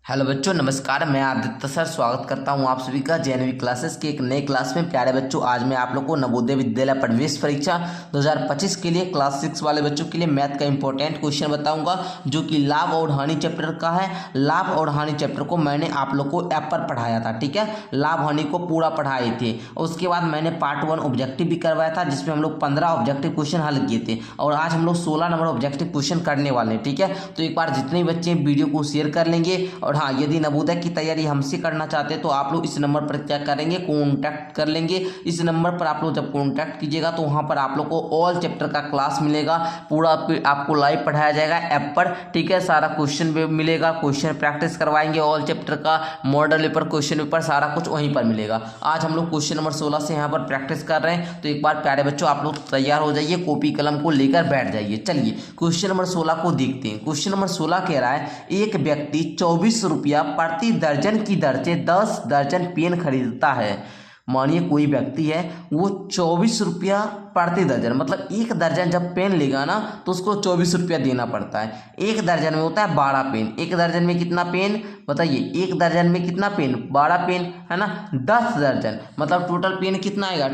Hello बच्चों, नमस्कार। मैं आदित्य सर स्वागत करता हूं आप सभी का जेएनवी क्लासेस के एक नए क्लास में। प्यारे बच्चों, आज मैं आप लोग को नवोदय विद्यालय प्रवेश परीक्षा 2025 के लिए क्लास 6 वाले बच्चों के लिए मैथ का इंपॉर्टेंट क्वेश्चन बताऊंगा, जो कि लाभ और हानि चैप्टर का है। लाभ और हानि चैप्टर को मैंने आप लोग को ऐप पर पढ़ाया था, ठीक है। लाभ हानि को पूरा पढ़ाए थे। उसके बाद मैंने पार्ट 1 ऑब्जेक्टिव भी करवाया था, जिसमें हम लोग 15 ऑब्जेक्टिव क्वेश्चन हल किए थे, और आज हम लोग 16 नंबर ऑब्जेक्टिव क्वेश्चन करने वाले हैं, ठीक है। तो एक बार जितने बच्चे वीडियो को शेयर कर लेंगे, और हाँ, यदि नवोदय की तैयारी हमसे करना चाहते हैं तो आप लोग इस नंबर पर क्या करेंगे, कॉन्टैक्ट कर लेंगे। इस नंबर पर आप लोग जब कॉन्टैक्ट कीजिएगा तो वहां पर आप लोग को ऑल चैप्टर का क्लास मिलेगा, पूरा आपको लाइव पढ़ाया जाएगा ऐप पर, ठीक है। सारा क्वेश्चन भी मिलेगा, क्वेश्चन प्रैक्टिस करवाएंगे, ऑल चैप्टर का मॉडल पेपर, क्वेश्चन पेपर सारा कुछ वहीं पर मिलेगा। आज हम लोग क्वेश्चन नंबर 16 से यहाँ पर प्रैक्टिस कर रहे हैं। तो एक बार प्यारे बच्चों, आप लोग तैयार हो जाइए, कॉपी कलम को लेकर बैठ जाइए। चलिए क्वेश्चन नंबर 16 को देखते हैं। क्वेश्चन नंबर 16 कह रहा है, एक व्यक्ति 24 रुपया प्रति दर्जन की दर से 10 दर्जन पेन खरीदता है। मानिए कोई व्यक्ति है, वो 24 रुपया प्रति दर्जन, मतलब एक दर्जन जब पेन लेगा ना तो उसको 24 रुपया देना पड़ता है। एक दर्जन में होता है 12 पेन। एक दर्जन में कितना पेन बताइए, एक दर्जन में कितना पेन, 12 पेन है ना। 10 दर्जन मतलब टोटल पेन कितना आएगा,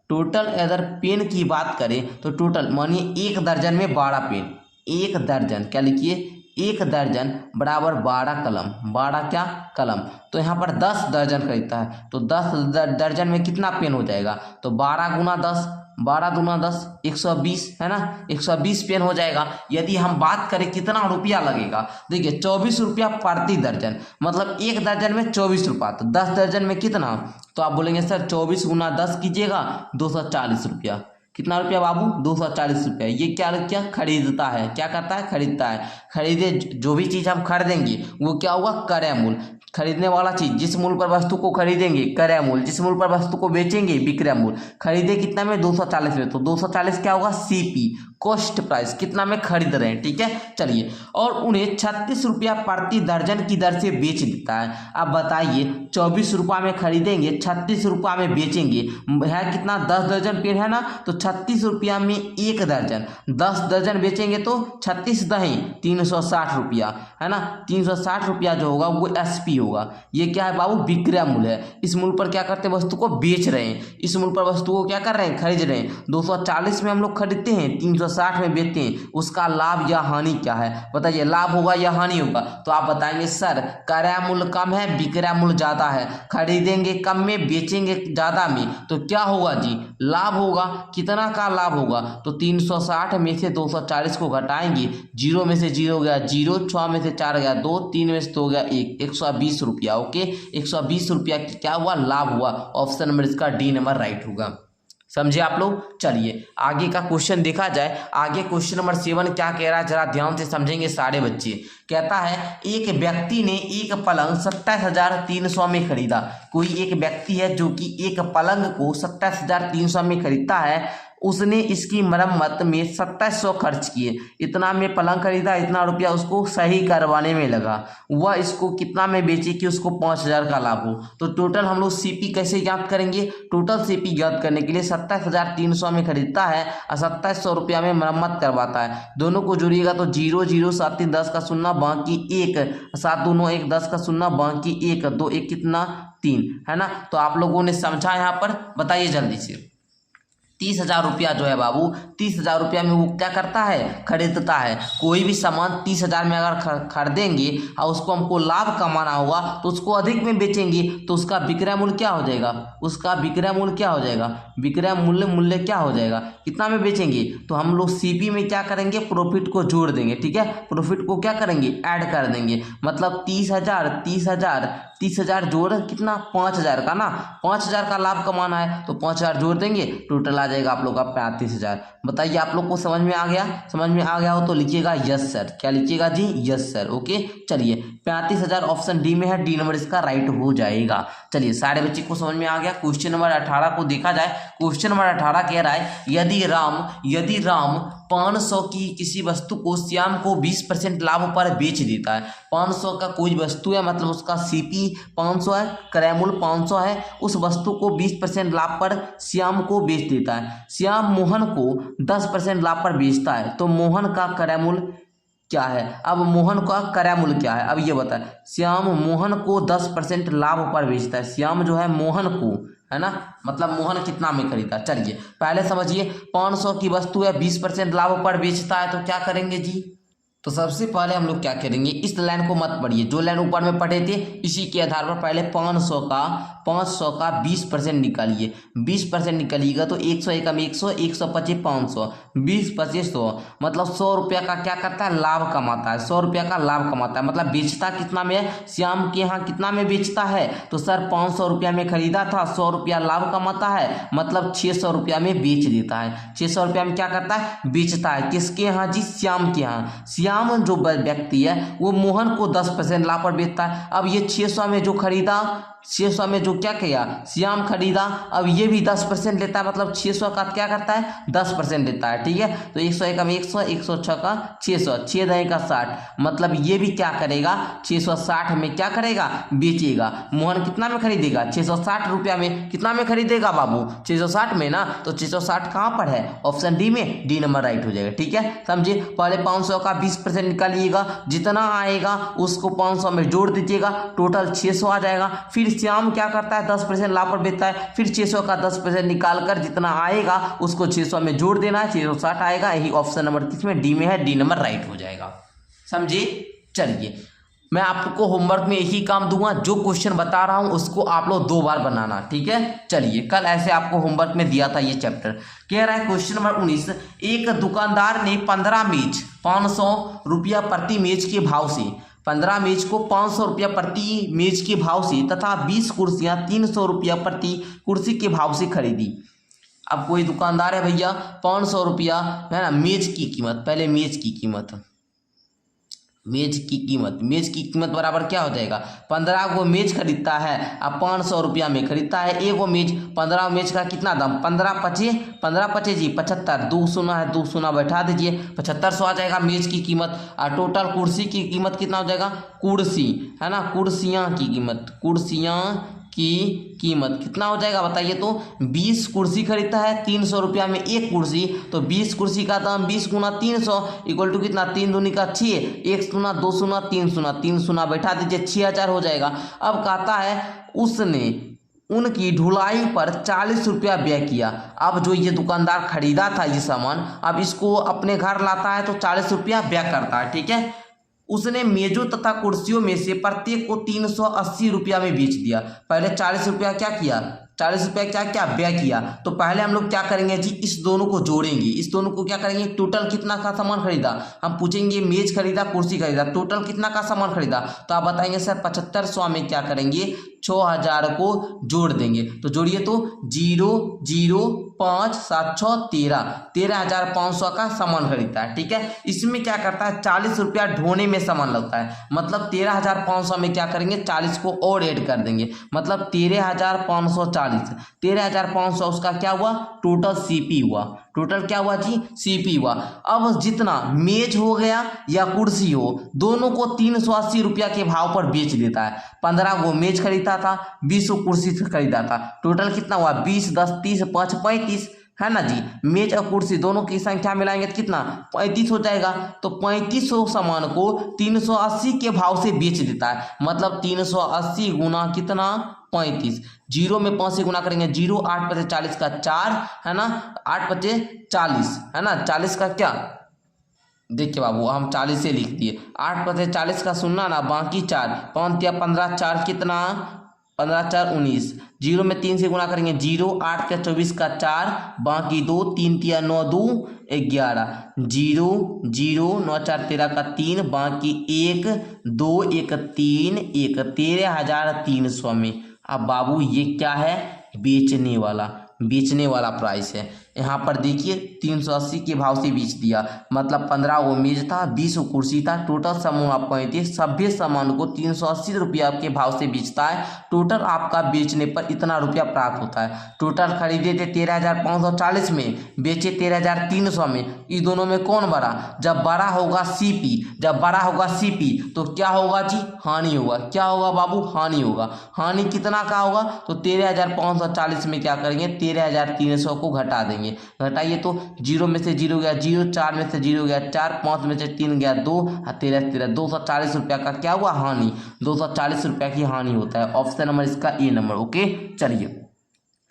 टोटल अगर पेन की बात करें तो टोटल मानिए एक दर्जन में 12 पेन। एक दर्जन क्या लिखिए, एक दर्जन बराबर 12 कलम, 12 क्या कलम। तो यहाँ पर 10 दर्जन खरीदता है, तो 10 दर्जन में कितना पेन हो जाएगा, तो 12 गुना 10, 12 दूना 10, 120 है ना, 120 पेन हो जाएगा। यदि हम बात करें कितना रुपया लगेगा, देखिए 24 रुपया प्रति दर्जन, मतलब एक दर्जन में 24 रुपया, तो 10 दर्जन में कितना, तो आप बोलेंगे सर 24 गुना 10 कीजिएगा, 240 रुपया। कितना रुपया बाबू, 240 रुपया। ये क्या खरीदता है, क्या करता है, खरीदता है। खरीदे जो भी चीज़ हम खरीदेंगे वो क्या होगा, क्रय मूल्य। खरीदने वाला चीज, जिस मूल्य पर वस्तु को खरीदेंगे क्रय मूल्य, जिस मूल्य पर वस्तु को बेचेंगे विक्रय मूल्य। खरीदे कितना में, 240 में, तो 240 क्या होगा, सीपी, कॉस्ट प्राइस, कितना में खरीद रहे हैं, ठीक है। चलिए, और उन्हें 36 रुपया प्रति दर्जन की दर से बेच देता है। अब बताइए 24 रुपया में खरीदेंगे, 36 रुपया में बेचेंगे, है कितना, 10 दर्जन पेन है ना, तो 36 रुपया में एक दर्जन, 10 दर्जन बेचेंगे तो 36 दही 360 रुपया है ना। 360 रुपया जो होगा वो एसपी होगा। ये क्या है बाबू, विक्रय मूल्य है। इस मूल्य पर क्या करते हैं, वस्तु को बेच रहे हैं, इस मूल्य पर वस्तु को क्या कर रहे हैं, खरीद रहे हैं। 240 में हम लोग खरीदते हैं, 360 में बेचते हैं। उसका लाभ या हानि क्या है बताइए, लाभ होगा या हानि होगा। तो आप बताएंगे सर क्रय मूल्य कम है, विक्रय मूल्य ज्यादा है, खरीदेंगे कम में बेचेंगे ज्यादा में, तो क्या होगा जी, लाभ होगा। कितना का लाभ होगा, तो 360 में से 240 को घटाएंगे, 0 में से 0 गया 0, 6 में से 4 गया 2, 3 में से 2 गया 1, 120 रुपया। ओके, 120 रुपया क्या हुआ, लाभ हुआ। ऑप्शन नंबर इसका डी नंबर राइट होगा। समझे आप लोग। चलिए आगे का क्वेश्चन देखा जाए। आगे क्वेश्चन नंबर 7 क्या कह रहा है, जरा ध्यान से समझेंगे सारे बच्चे। कहता है, एक व्यक्ति ने एक पलंग 27,300 में खरीदा। कोई एक व्यक्ति है जो कि एक पलंग को 27,300 में खरीदता है। उसने इसकी मरम्मत में 2700 खर्च किए। इतना में पलंग खरीदा, इतना रुपया उसको सही करवाने में लगा। वह इसको कितना में बेचे कि उसको 5000 का लाभ हो। तो टोटल हम लोग सीपी कैसे ज्ञात करेंगे, टोटल सीपी ज्ञात करने के लिए 27,300 में खरीदता है और 2700 रुपया में मरम्मत करवाता है। दोनों को जोड़िएगा तो 0 0 7 3 10 का शून्य बाकी 1, 7 दूनो 1 10 का शून्य बाकी 1, 2 1 कितना 3 है ना। तो आप लोगों ने समझा यहाँ पर, बताइए जल्दी से। 30,000 रुपया जो है बाबू, 30,000 रुपया में वो क्या करता है, खरीदता है। कोई भी सामान 30,000 में अगर खरीदेंगे और उसको हमको लाभ कमाना होगा तो उसको अधिक में बेचेंगे, तो उसका विक्रय मूल्य क्या हो जाएगा, उसका विक्रय मूल्य क्या हो जाएगा, विक्रय मूल्य क्या हो जाएगा, कितना में बेचेंगे। तो हम लोग सीपी में क्या करेंगे, प्रॉफिट को जोड़ देंगे, ठीक है। प्रॉफिट को क्या करेंगे, ऐड कर देंगे। मतलब 30,000 जोड़ कितना, 5,000 का ना, 5,000 का लाभ कमाना है तो 5,000 जोड़ देंगे, टोटल आ जाएगा आप लोग का 35,000। बताइए आप लोग को समझ में आ गया। समझ में आ गया हो तो लिखिएगा यस सर। क्या लिखिएगा जी, यस सर। ओके, चलिए 35,000 ऑप्शन डी में है, डी नंबर इसका राइट हो जाएगा। चलिए सारे बच्चे को समझ में आ गया। क्वेश्चन नंबर 18 को देखा जाए। क्वेश्चन नंबर 18 कह रहा है, यदि राम 500 की किसी वस्तु को श्याम को 20% लाभ पर बेच देता है। 500 का कोई वस्तु है, मतलब उसका सीपी 500 है, क्रय मूल्य 500 है। उस वस्तु को 20% लाभ पर श्याम को बेच देता है। श्याम मोहन को 10% लाभ पर बेचता है, तो मोहन का क्रय मूल्य क्या है। अब मोहन का क्रय मूल्य क्या है, अब ये बता। श्याम मोहन को 10% लाभ पर बेचता है। श्याम जो है मोहन को, है ना, मतलब मोहन कितना में खरीदा। चलिए पहले समझिए, 500 की वस्तु है, 20% लाभ पर बेचता है, तो क्या करेंगे जी। तो सबसे पहले हम लोग क्या करेंगे, इस लाइन को मत पढ़िए, जो लाइन ऊपर में पढ़े थे इसी के आधार पर पहले 500 का 20% निकालिए। 20% निकालिएगा तो 100 एकम 100, 125 500, 20 25 100, मतलब 100 रुपया का क्या करता है, लाभ कमाता है। 100 रुपया का लाभ कमाता है, मतलब बेचता कितना में है, श्याम के यहाँ कितना में बेचता है, तो सर 500 रुपया में खरीदा था, 100 रुपया लाभ कमाता है, मतलब 600 रुपया में बेच देता है। 600 रुपया में क्या करता है, बेचता है। किसके यहाँ जी, श्याम के यहाँ। श्याम जो व्यक्ति है वो मोहन को 10% लाभ पर बेचता है। अब ये 600 में जो खरीदा, 600 में जो क्या किया, श्याम खरीदा, अब ये भी 10% लेता है, मतलब 600 का क्या करता है, 10% लेता है। ठीक है, तो 100 एकम 100, 106 का 600, 6 दही का 60, मतलब ये भी क्या करेगा, 660 में क्या करेगा, बेचेगा। मोहन कितना में खरीदेगा, 660 रुपया में। कितना में खरीदेगा बाबू, 660 में ना, तो 660 कहाँ पर है, ऑप्शन डी में, डी नंबर राइट हो जाएगा। ठीक है, समझिए। पहले 500 का 20% निकालिएगा, जितना आएगा उसको 500 में जोड़ दीजिएगा, टोटल 600 आ जाएगा। फिर श्याम क्या करता है, 10% लाभ पर बेचता है, फिर 600 का 10% निकालकर जितना आएगा उसको 600 में जोड़ देना है, 660 आएगा। यही ऑप्शन नंबर किसमें, डी में है, डी नंबर राइट हो जाएगा। समझिए। चलिए मैं आपको होमवर्क में यही काम दूंगा, जो क्वेश्चन बता रहा हूं उसको आप लोग 2 बार बनाना। ठीक है, चलिए। कल ऐसे आपको होमवर्क में दिया था ये चैप्टर। कह रहा है क्वेश्चन नंबर 19, एक दुकानदार ने 15 मेज 500 रुपया प्रति मेज के भाव से, 15 मेज को 500 रुपया प्रति मेज के भाव से तथा 20 कुर्सियां 300 रुपया प्रति कुर्सी के भाव से खरीदी। अब कोई दुकानदार है भैया, 500 रुपया है ना मेज की कीमत, पहले मेज की कीमत, मेज की कीमत बराबर क्या हो जाएगा, 15 को मेज खरीदता है, अब 500 रुपया में खरीदता है एगो मेज। 15 मेज का कितना दाम, 15 पचे जी 75, 2 शून्य है, 2 शून्य बैठा दीजिए, 7500 आ जाएगा मेज की कीमत। और टोटल कुर्सी की कीमत कितना हो जाएगा, कुर्सी है ना, कुर्सियाँ की कीमत कितना हो जाएगा बताइए। तो 20 कुर्सी खरीदता है 300 रुपया में एक कुर्सी, तो 20 कुर्सी का दाम 20 गुना 300 इक्वल टू कितना, 3 दूनी का 6, 1 शून्य 2 शून्य 3 शून्य, 3 शून्य बैठा दीजिए, 6000 हो जाएगा। अब कहता है उसने उनकी ढुलाई पर 40 रुपया व्यय किया। अब जो ये दुकानदार खरीदा था ये सामान, अब इसको अपने घर लाता है तो 40 रुपया व्यय करता है। ठीक है, उसने मेजों तथा कुर्सियों में से प्रत्येक को 380 रुपया में बेच दिया। पहले 40 रुपया क्या किया, 40 रुपया क्या व्यय किया। तो पहले हम लोग क्या करेंगे जी, इस दोनों को जोड़ेंगे, इस दोनों को क्या करेंगे, टोटल कितना का सामान खरीदा, हम पूछेंगे मेज खरीदा कुर्सी खरीदा, टोटल कितना का सामान खरीदा, तो आप बताएंगे सर 7500 में क्या करेंगे, 6000 को जोड़ देंगे। तो जोड़िए तो 0 0 5 7 6 13, 13500 का सामान खरीदता है। ठीक है, इसमें क्या करता है, 40 रुपया ढोने में सामान लगता है, मतलब 13500 में क्या करेंगे, 40 को और ऐड कर देंगे, मतलब 13540, 13500 उसका क्या हुआ, टोटल सीपी हुआ। टोटल क्या हुआ जी, सीपी हुआ। अब जितना मेज हो गया या कुर्सी हो, दोनों को 380 रुपया के भाव पर बेच देता है। 15 को मेज खरीदा था, 20 को कुर्सी खरीदा था, टोटल कितना हुआ, 20 10 30 5 35 है ना जी। मेज और कुर्सी दोनों की संख्या मिलाएंगे तो कितना, 35 हो जाएगा। तो 3500 सामान को 380 के भाव से बेच देता है, मतलब 380 गुना कितना, 35। 0 में 5 से गुना करेंगे 0, 8 पचे 40 का 4 है ना, 8 पचे 40 है ना, 40 का क्या, देखिए बाबू हम 40 से लिख दिए, 8 पचे 40 का सुनना ना, बाकी 4, 5 या 15 4 कितना, 15 4 19, 0 में 3 से गुना करेंगे 0, 8 का 24 का 4, बाकी 2, 3 तिया 9 2 11, 0 0 9 4 13 का 3, बाकी 1 2 1 3 1, 13300 में। अब बाबू ये क्या है, बेचने वाला प्राइस है। यहाँ पर देखिए 380 के भाव से बेच दिया, मतलब 15 वो मेज था, 20 वो कुर्सी था, टोटल समूह 35, सभी सामान को 380 रुपया के भाव से बेचता है। टोटल आपका बेचने पर इतना रुपया प्राप्त होता है। टोटल खरीदे थे 13540 में, बेचे 13300 में। इस दोनों में कौन बड़ा, जब बड़ा होगा सीपी, तो क्या होगा जी, हानि होगा। क्या होगा बाबू, हानि होगा। हानि कितना का होगा, तो 13540 में क्या करेंगे, 13300 को घटा देंगे, घटाएंगे, घटाइए तो 0 में से 0 गया 0, 4 में से 0 गया 4, 5 में से 3 गया 2, 13 13, 240 रुपया का क्या हुआ हानि, 240 रुपया की हानि होता है। ऑप्शन नंबर इसका ए नंबर। ओके चलिए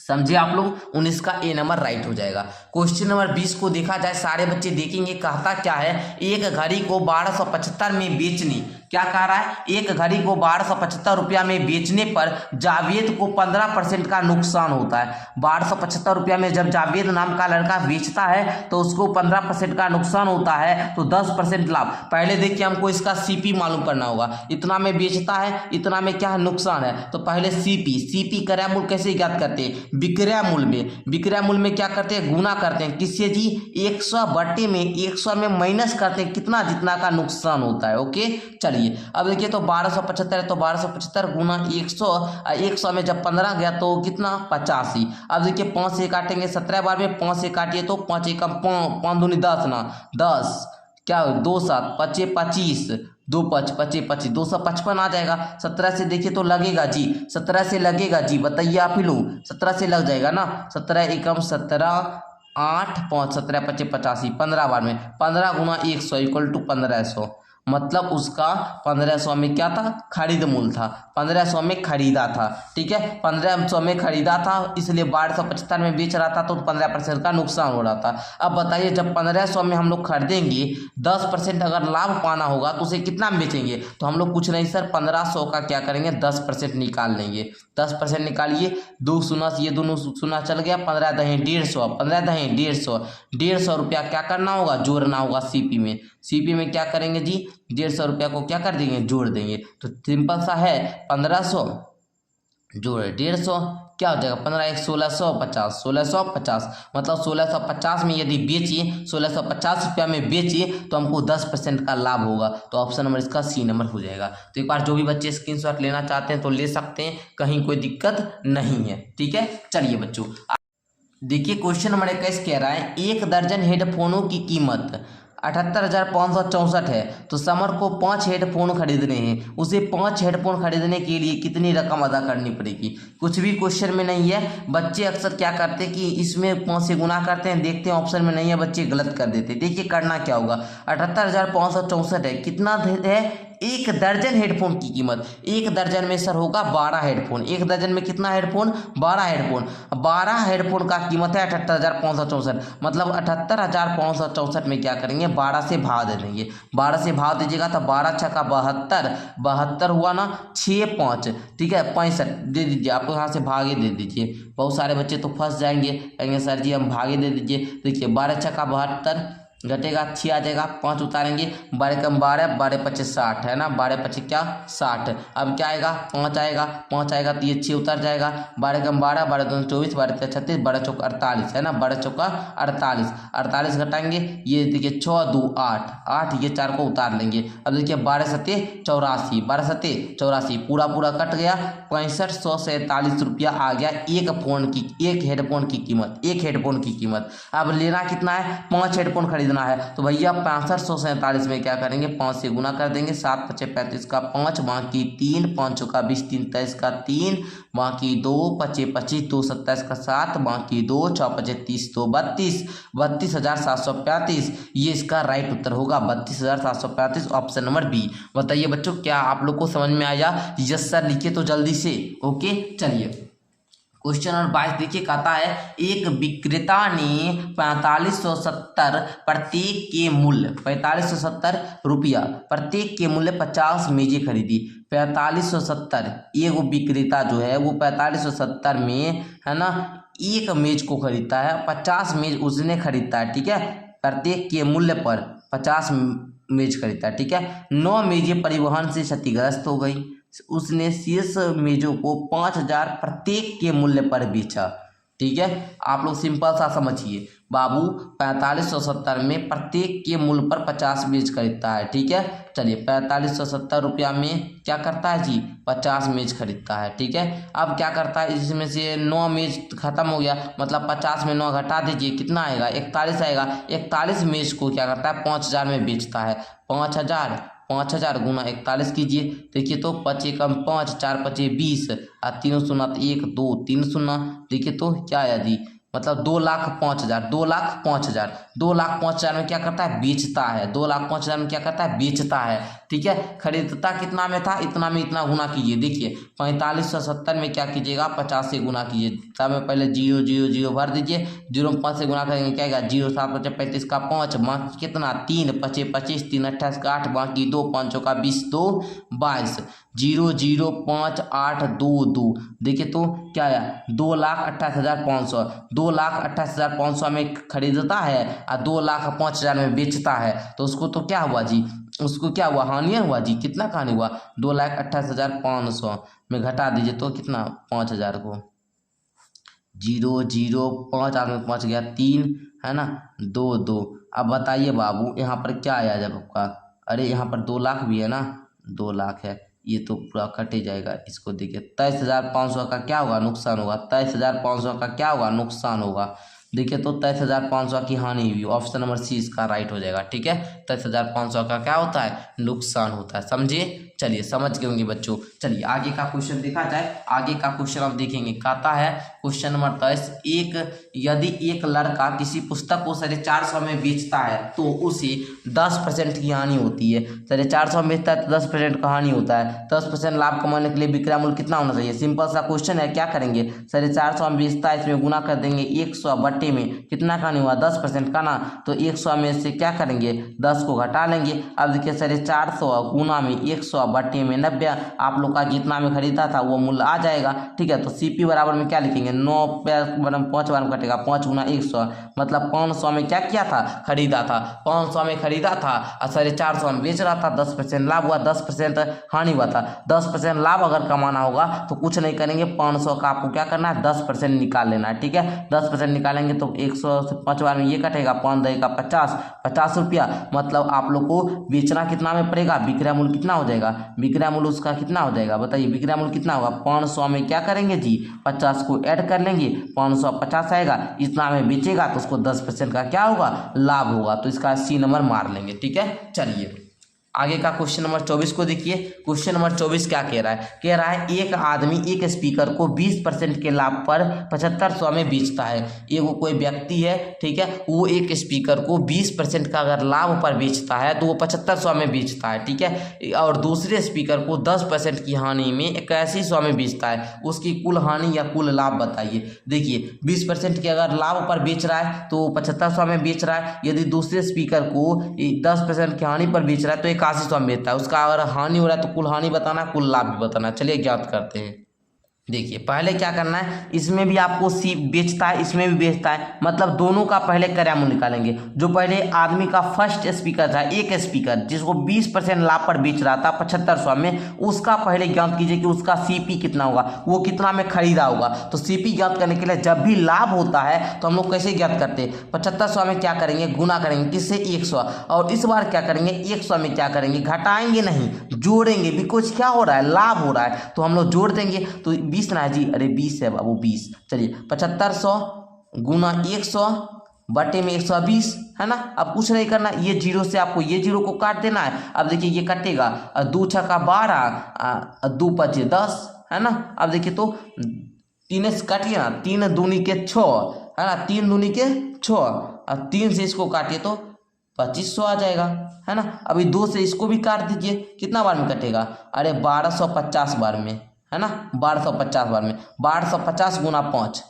समझे आप लोग, 19 का ए नंबर राइट हो जाएगा। क्वेश्चन नंबर 20 को देखा जाए, सारे बच्चे देखेंगे, कहता क्या है, एक घड़ी को 1275 में बेचनी, क्या कह रहा है, एक घड़ी को 1275 रुपया में बेचने पर जावेद को 15% का नुकसान होता है। 1275 रुपया में जब जावेद नाम का लड़का बेचता है तो उसको 15% का नुकसान होता है, तो 10% लाभ। पहले देखिए हमको इसका सीपी मालूम करना होगा, इतना में बेचता है, इतना में क्या है नुकसान है, तो पहले सीपी क्रय मूल्य कैसे ज्ञात करते हैं, विक्रय मूल्य में, विक्रय मूल्य में क्या करते हैं, गुना करते हैं, किससे जी, 100 बटे में 100 में माइनस करते हैं कितना, जितना का नुकसान होता है। ओके चलिए अब देखिए, तो 1275 है तो 1275 गुना 100, 100 में जब 15 गया तो कितना 85। अब देखिए 5 से काटेंगे, 17 बार में 5 से काटिए तो 5 एकम 5 दूनी 10 ना 10, क्या 2 7 5 25, 2 5 25 25, 255 आ जाएगा। 17 से देखिए तो लगेगा जी, 17 से लगेगा जी, बताइए आप ही लोग, 17 से लग जाएगा ना, 17 एकम 17, 8 5 17 25 85, 15 बार में 15 गुना 100 इक्वल टू 1500, मतलब उसका 1500 में क्या था, खरीद मूल्य था, 1500 में खरीदा था। ठीक है 1500 में खरीदा था, इसलिए 1275 में बेच रहा था, तो 15% का नुकसान हो रहा था। अब बताइए जब 1500 में हम लोग खरीदेंगे, 10% अगर लाभ पाना होगा तो उसे कितना में बेचेंगे, तो हम लोग कुछ नहीं सर 1500 का क्या करेंगे 10% निकाल लेंगे। 10% निकालिए, 2 शून्य से ये दोनों शून्य चल गया, 15 दहें 150, 15 दहें 150, 150 रुपया क्या करना होगा, जोड़ना होगा सीपी में। सीपी में क्या करेंगे जी, 150 रुपया को क्या कर देंगे, जोड़ देंगे। तो सिंपल सा है, 1500 जोड़ 150 क्या हो जाएगा, 15 1 1650, 1650, मतलब 1650 में यदि बेचिए, 1650 रुपया में बेचिए तो हमको 10% का लाभ होगा। तो ऑप्शन नंबर इसका सी नंबर हो जाएगा। तो एक बार जो भी बच्चे स्क्रीनशॉट लेना चाहते हैं तो ले सकते हैं, कहीं कोई दिक्कत नहीं है। ठीक है चलिए बच्चों देखिए, क्वेश्चन नंबर 21 कह रहा है, एक दर्जन हेडफोनों की कीमत 78,564 है, तो समर को 5 हेडफोन खरीदने हैं, उसे 5 हेडफोन खरीदने के लिए कितनी रकम अदा करनी पड़ेगी। कुछ भी क्वेश्चन में नहीं है, बच्चे अक्सर क्या करते हैं कि इसमें 5 से गुना करते हैं, देखते हैं ऑप्शन में नहीं है, बच्चे गलत कर देते हैं। देखिए करना क्या होगा, 78,564 है, कितना है, एक दर्जन हेडफोन की कीमत, एक दर्जन में सर होगा 12 हेडफोन, एक दर्जन में कितना हेडफोन, 12 हेडफोन, 12 हेडफोन का कीमत है 78,564, मतलब 78,564 में क्या करेंगे 12 से भाग दे देंगे। 12 से भाग दीजिएगा तो 12 छक्का 72, 72 हुआ ना, 6 5, ठीक है 65 दे दीजिए, आपको यहाँ से भागे दे दीजिए। बहुत सारे बच्चे तो फंस जाएंगे, कहेंगे सर जी हम भागे दे दीजिए। देखिए 12 छक्का 72 घटेगा 6 आ जाएगा, 5 उतारेंगे, 12 कम 12, 12 25 60 है ना, 12 25 क्या 60। अब क्या आएगा 5 आएगा, 5 आएगा तो ये 6 उतर जाएगा, 12 कम 12, 12 दूनी 24, 12 36, 12 चौका 48 है ना, 12 चौका 48, 48 घटाएंगे, ये देखिए 6 2 8, 8 ये 4 को उतार लेंगे। अब देखिए 12 सत्ते 84, 12 सत्ते 84, पूरा पूरा कट गया, 6547 रुपया आ गया एक फोन की, एक हेडफोन की कीमत, एक हेडफोन की कीमत। अब लेना कितना है, 5 हेडफोन खरीदना है, तो भैया 6547 में क्या करेंगे 5 से गुना कर देंगे, 7 5 35 का 5, बाकी 3, 5 का 20, 3 23 का 3, बाकी 2 5 25, 2 27 का 7, बाकी 2 6 5 30, तो 32, 32,735, ये इसका राइट उत्तर होगा 32,735, ऑप्शन नंबर बी। बताइए बच्चों क्या आप लोग को समझ में आया, यस सर लिखिए तो जल्दी से। ओके चलिए क्वेश्चन नंबर 22 देखिए, कहता है एक विक्रेता ने 4570 प्रत्येक के मूल्य 4570 रुपया प्रत्येक के मूल्य 50 मेजें खरीदी। 4570 एक विक्रेता जो है वो 4570 में है ना एक मेज को खरीदता है, 50 मेज उसने खरीदता है। ठीक है प्रत्येक के मूल्य पर 50 मेज खरीदता है। ठीक है 9 मेजें परिवहन से क्षतिग्रस्त हो गई, उसने शेष मेजों को 5000 प्रत्येक के मूल्य पर बेचा। ठीक है आप लोग सिंपल सा समझिए, बाबू 4570 में प्रत्येक के मूल्य पर 50 मेज खरीदता है। ठीक है चलिए 4570 रुपया में क्या करता है जी 50 मेज खरीदता है। ठीक है अब क्या करता है, इसमें से 9 मेज खत्म हो गया, मतलब 50 में 9 घटा दीजिए, कितना आएगा 41 आएगा। 41 मेज को क्या करता है 5000 में बेचता है। 5000 गुना 41 कीजिए, देखिए तो 5 एकम 5, 4 5 20, और 3 शून्य 1 2 3 शून्य, देखिए तो क्या आया जी मतलब 2,05,000, 2,05,000, 2,05,000 में क्या करता है, बेचता है। 2,05,000 में क्या करता है, बेचता है। ठीक है, खरीदता कितना में था, इतना में इतना गुना कीजिए। देखिए 4570 में क्या कीजिएगा, 50 से गुना कीजिए। सब में पहले 0 0 0 भर दीजिए, 0 में 5 से गुना करेंगे क्या आएगा, 0 7 5 35 का 5, बाकी कितना 3 5 25, 3 28 का 8, बाकी 2 5 का 20, 2 22, 0 0 5 8 2 2। देखिए तो क्या आया, 2,28,500, 2,28,500 में खरीदता है और 2,05,000 में बेचता है। तो उसको तो क्या हुआ जी, उसको क्या हुआ, हानि हुआ जी। कितना का हानि हुआ, 2,28,500 में घटा दीजिए तो कितना, 5,000 को 0 0 5 आदमी में 5 गया 3, है ना, 2 2। अब बताइए बाबू यहाँ पर क्या आया जब आपका, अरे यहाँ पर 2 लाख भी है ना, 2 लाख है, ये तो पूरा कटे जाएगा। इसको देखिए 23,500 का क्या होगा, नुकसान होगा। 23,500 का क्या होगा, नुकसान होगा। देखिए तो 23,500 की हानि हुई। ऑप्शन नंबर सी इसका राइट हो जाएगा। ठीक है, 23,500 का क्या होता है, नुकसान होता है। समझिए, चलिए समझ गए होंगे बच्चों। चलिए आगे का क्वेश्चन देखा जाए। आगे का क्वेश्चन आप देखेंगे, कहता है क्वेश्चन नंबर 23, यदि एक लड़का किसी पुस्तक को 450 में बेचता है तो उसे 10% की हानि होती है। 450 में बेचता है तो 10% का हानि होता है। 10% लाभ कमाने के लिए विक्रय मूल्य कितना होना चाहिए। सिंपल सा क्वेश्चन है, क्या करेंगे, 450 में बेचता है, इसमें गुना कर देंगे 100 बट्टे में कितना का हानि हुआ, 10% का ना। तो 100 में से क्या करेंगे, 10 को घटा लेंगे। अब देखिए 450 गुना में 100 बट्टे में 90, आप लोग का जितना में खरीदा था वो मूल्य आ जाएगा। ठीक है, तो सीपी बराबर में क्या लिखेंगे, 9 5 बार में कटेगा, 5 गुना 100, मतलब 500 में क्या किया था, खरीदा था। 500 में खरीदा था और 450 में बेच रहा था, 10% लाभ हुआ, 10% हानि हुआ था। 10% लाभ अगर कमाना होगा तो कुछ नहीं करेंगे, 500 का आपको क्या करना है, 10% निकाल लेना है। ठीक है, 10% निकालेंगे तो 100 से 5 बार में ये कटेगा, 5 दे का 50 रुपया। मतलब आप लोग को बेचना कितना में पड़ेगा, विक्रय मूल्य कितना हो जाएगा, विक्रय मूल्य उसका कितना हो जाएगा, बताइए विक्रय मूल्य कितना होगा। 500 में क्या करेंगे जी, 50 को ऐड कर लेंगे, 550 आएगा। इतना में बेचेगा तो उसको 10% का क्या होगा, लाभ होगा। तो इसका सी नंबर मार लेंगे। ठीक है, चलिए आगे का क्वेश्चन नंबर 24 को देखिए। क्वेश्चन नंबर 24 क्या कह रहा है, कह रहा है एक आदमी एक स्पीकर को 20% के लाभ पर 7500 में बेचता है। एगो कोई व्यक्ति है, ठीक है, वो एक स्पीकर को 20% का अगर लाभ पर बेचता है तो वो 7500 में बेचता है। ठीक है, और दूसरे स्पीकर को 10% की हानि में 8100 में बेचता है। उसकी कुल हानि या कुल लाभ बताइए। देखिए 20% के अगर लाभ पर बेच रहा है तो 7500 में बेच रहा है। यदि दूसरे स्पीकर को 10% की हानि पर बेच रहा है तो 8100 में बेचता है। उसका अगर हानि हो रहा है तो कुल हानि बताना, कुल लाभ भी बताना। चलिए ज्ञात करते हैं। देखिए पहले क्या करना है, इसमें भी आपको सी बेचता है, इसमें भी बेचता है, मतलब दोनों का पहले क्रय मूल्य निकालेंगे। जो पहले आदमी का फर्स्ट स्पीकर था, एक स्पीकर जिसको 20% लाभ पर बेच रहा था 7500 में, उसका पहले ज्ञात कीजिए कि उसका सीपी कितना होगा, वो कितना में खरीदा होगा। तो सीपी ज्ञात करने के लिए जब भी लाभ होता है तो हम लोग कैसे ज्ञात करते हैं, 7500 में क्या करेंगे, गुना करेंगे किससे, 100। और इस बार क्या करेंगे, 100 में क्या करेंगे, घटाएंगे नहीं, जोड़ेंगे। बिकॉज क्या हो रहा है, लाभ हो रहा है, तो हम लोग जोड़ देंगे। तो 20 ना है जी, अरे 20 है बाबू, 20। चलिए 7500 गुना 100 बटे में 120, है ना। अब कुछ नहीं करना, ये जीरो से आपको ये जीरो को काट देना है। अब देखिए ये कटेगा, 2 छक्का 12, 2 पचे 10, है ना। अब देखिए तो 3 से काटिए ना, 3 दूनी के 6, है ना, 3 दूनी के 6, और 3 से इसको काटिए तो 2500 आ जाएगा, है ना। अभी 2 से इसको भी काट दीजिए, कितना बार में कटेगा, अरे 1250 बार में, है ना, 1250 बार में। 1250 गुना 5,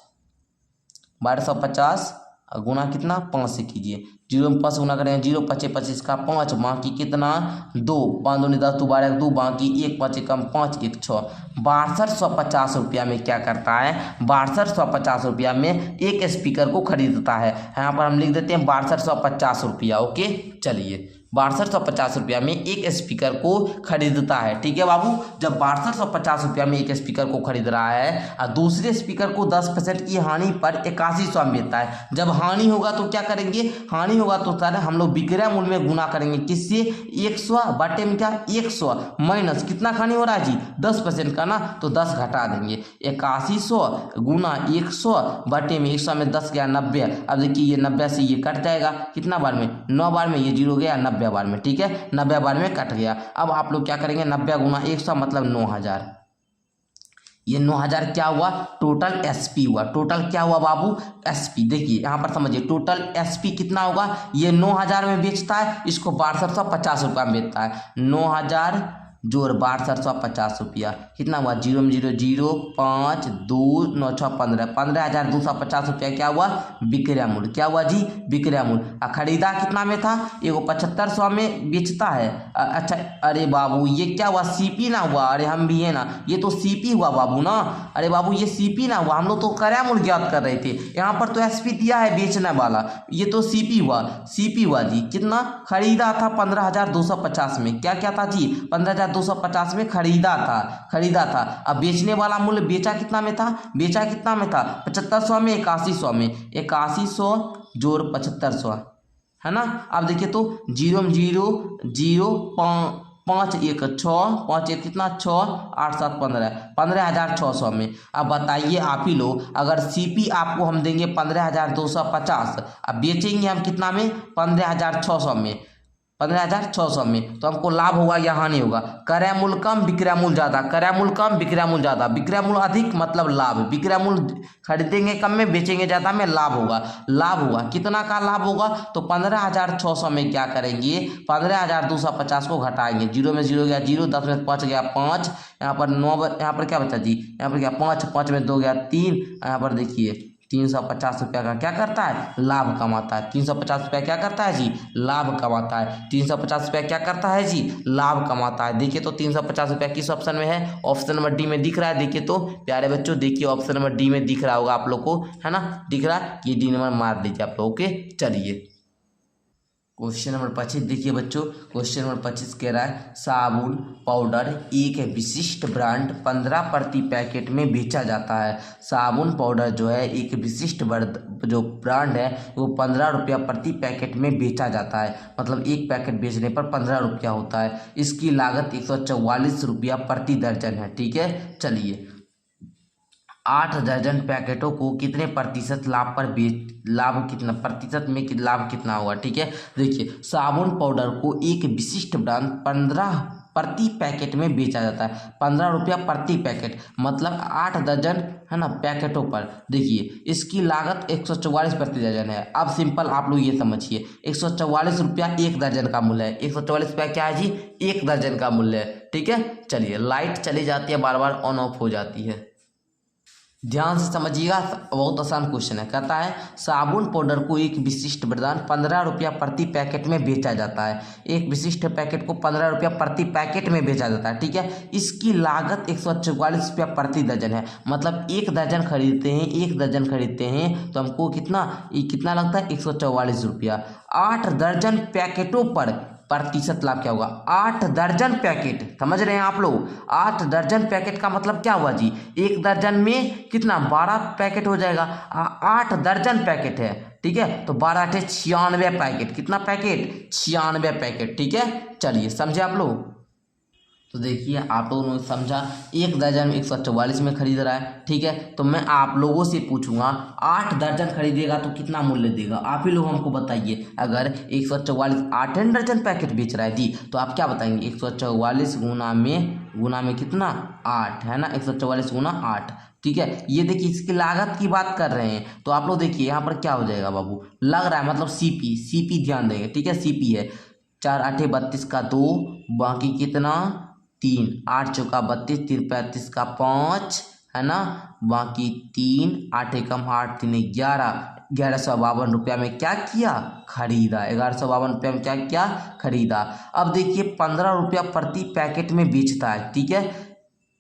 1250 गुना कितना, 5 से कीजिए। 0 में 5 गुना करेंगे, 0 पचे 25 का 5, बाकी कितना 2, 5 दूनी 10, 2 12 2, बाकी 1 5 कम 5 1 6। 6250 रुपया में क्या करता है, 6250 रुपया में एक स्पीकर को खरीदता है। यहाँ पर हम लिख देते हैं 6250 रुपया। ओके, चलिए 6250 रुपया में एक स्पीकर को खरीदता है। ठीक है बाबू, जब 6250 रुपया में एक स्पीकर को खरीद रहा है और दूसरे स्पीकर को 10% की हानि पर 8100 में बेचता है। जब हानि होगा तो क्या करेंगे, हानि होगा तो सारे हम लोग विक्रय मूल्य में गुना करेंगे, किससे, 100 बटे में क्या, 100 माइनस कितना हानि हो रहा है जी, 10% का ना, तो 10 घटा देंगे। 8100 गुना 100 बटे में 100 में 10 गया 90। अब देखिए ये 90 से ये कट जाएगा, कितना बार में, 9 बार में, ये 0 गया 90 बार में। ठीक है, 90 बार में कट गया। अब आप लोग क्या करेंगे, 90 गुना 100 मतलब 9000। ये 9000 क्या हुआ, टोटल एसपी हुआ। टोटल क्या हुआ बाबू, एसपी। देखिए यहाँ पर समझिए, टोटल एसपी कितना होगा, ये 9000 में बेचता है, इसको 6250 रुपये में बेचता है। 9000 जोड़ 6250 रुपया, कितना हुआ, 0 में 0 0 5 2 9 6 15, 15250 रुपया क्या हुआ, विक्रय मूल्य। क्या हुआ जी, विक्रय मूल्य। खरीदा कितना में था, एगो 7500 में बेचता है। अच्छा, अरे बाबू ये क्या हुआ, सीपी ना हुआ, अरे हम भी है ना, ये तो सीपी हुआ बाबू ना, अरे बाबू ये सीपी ना हुआ, हम लोग तो क्रय मूल्य ज्ञात कर रहे थे, यहाँ पर तो एसपी दिया है बेचने वाला, ये तो सीपी हुआ। सीपी हुआ जी, कितना खरीदा था 15250 में, क्या क्या था जी, 15250 में खरीदा था। अब बेचने वाला मूल्य बेचा कितना में था, बेचा कितना में था, 7500 में, 8100 में, 8100 जोड़ 7500, है ना। अब देखिए तो 0 में 0 0 5 1 6 5 1 कितना 6 8 7 15, 15600 में। अब बताइए आप ही लोग, अगर सीपी आपको हम देंगे 15250, अब बेचेंगे हम कितना में, 15600 में, 15600 में, तो हमको लाभ होगा या हानि होगा, क्रय मूल्य कम विक्रय मूल्य ज़्यादा, क्रय मूल्य कम विक्रय मूल्य ज़्यादा, विक्रय मूल्य अधिक मतलब लाभ, विक्रय मूल्य खरीदेंगे कम में बेचेंगे ज़्यादा में लाभ होगा। लाभ हुआ, कितना का लाभ होगा, तो 15600 में क्या करेंगे, 15250 को घटाएंगे, 0 में 0 गया 0, 10 में 5 गया 5, यहाँ पर 9, यहाँ पर क्या बचा जी, यहाँ पर क्या 5, 5 में 2 गया 3, यहाँ पर देखिए 350 रुपया का क्या करता है, लाभ कमाता है। 350 रुपया क्या करता है जी, लाभ कमाता है। 350 रुपया क्या करता है जी, लाभ कमाता है। देखिए तो 350 रुपया किस ऑप्शन में है, ऑप्शन नंबर डी में दिख रहा है। देखिए तो प्यारे बच्चों, देखिए ऑप्शन नंबर डी में दिख रहा होगा आप लोग को, है ना, दिख रहा है, ये डी नंबर मार दीजिए आप लोग। ओके, चलिए क्वेश्चन नंबर 25 देखिए बच्चों, क्वेश्चन नंबर 25 कह रहा है साबुन पाउडर एक विशिष्ट ब्रांड 15 प्रति पैकेट में बेचा जाता है। साबुन पाउडर जो है एक विशिष्ट जो ब्रांड है वो 15 रुपया प्रति पैकेट में बेचा जाता है, मतलब एक पैकेट बेचने पर 15 रुपया होता है। इसकी लागत 144 रुपया प्रति दर्जन है। ठीक है, चलिए 8 दर्जन पैकेटों को कितने प्रतिशत लाभ पर लाभ कितना प्रतिशत में लाभ कितना होगा। ठीक है, देखिए साबुन पाउडर को एक विशिष्ट ब्रांड 15 प्रति पैकेट में बेचा जाता है, 15 रुपया प्रति पैकेट, मतलब 8 दर्जन है ना पैकेटों पर। देखिए इसकी लागत 144 प्रति दर्जन है। अब सिंपल आप लोग ये समझिए, 144 रुपया एक दर्जन का मूल्य है। 144 रुपया क्या है जी, एक दर्जन का मूल्य है। ठीक है, चलिए लाइट चली जाती है, बार बार ऑन ऑफ हो जाती है, ध्यान से समझिएगा, बहुत आसान क्वेश्चन है। कहता है साबुन पाउडर को एक विशिष्ट ब्रांड 15 रुपया प्रति पैकेट में बेचा जाता है। एक विशिष्ट पैकेट को 15 रुपया प्रति पैकेट में बेचा जाता है। ठीक है, इसकी लागत 144 रुपया प्रति दर्जन है, मतलब एक दर्जन खरीदते हैं, एक दर्जन खरीदते हैं तो हमको कितना लगता है, 144 रुपया। 8 दर्जन पैकेटों पर प्रतिशत लाभ क्या होगा, 8 दर्जन पैकेट, समझ रहे हैं आप लोग, 8 दर्जन पैकेट का मतलब क्या हुआ जी, एक दर्जन में कितना 12 पैकेट हो जाएगा, 8 दर्जन पैकेट है। ठीक है, तो 12 × 96 पैकेट, कितना पैकेट, 96 पैकेट। ठीक है, चलिए समझे आप लोग। तो देखिए आप लोगों ने समझा, एक दर्जन 144 में खरीद रहा है। ठीक है, तो मैं आप लोगों से पूछूंगा 8 दर्जन खरीदेगा तो कितना मूल्य देगा, आप ही लोग हमको बताइए। अगर 144 8 दर्जन पैकेट बेच रहा है जी, तो आप क्या बताएंगे, 144 गुना में कितना 8, है ना, 144 गुना 8। ठीक है, ये देखिए इसकी लागत की बात कर रहे हैं, तो आप लोग देखिए यहाँ पर क्या हो जाएगा बाबू, लग रहा है मतलब सीपी ध्यान देंगे। ठीक है, सीपी है 4 8 32 का 2, बाकी कितना 3, 8 चौका 32, 3 35 का 5, है ना, बाकी 3, 8 एकम 8 3 11, 1152 रुपया में क्या किया, खरीदा। 1152 रुपया में क्या किया, खरीदा। अब देखिए 15 रुपया प्रति पैकेट में बेचता है। ठीक है,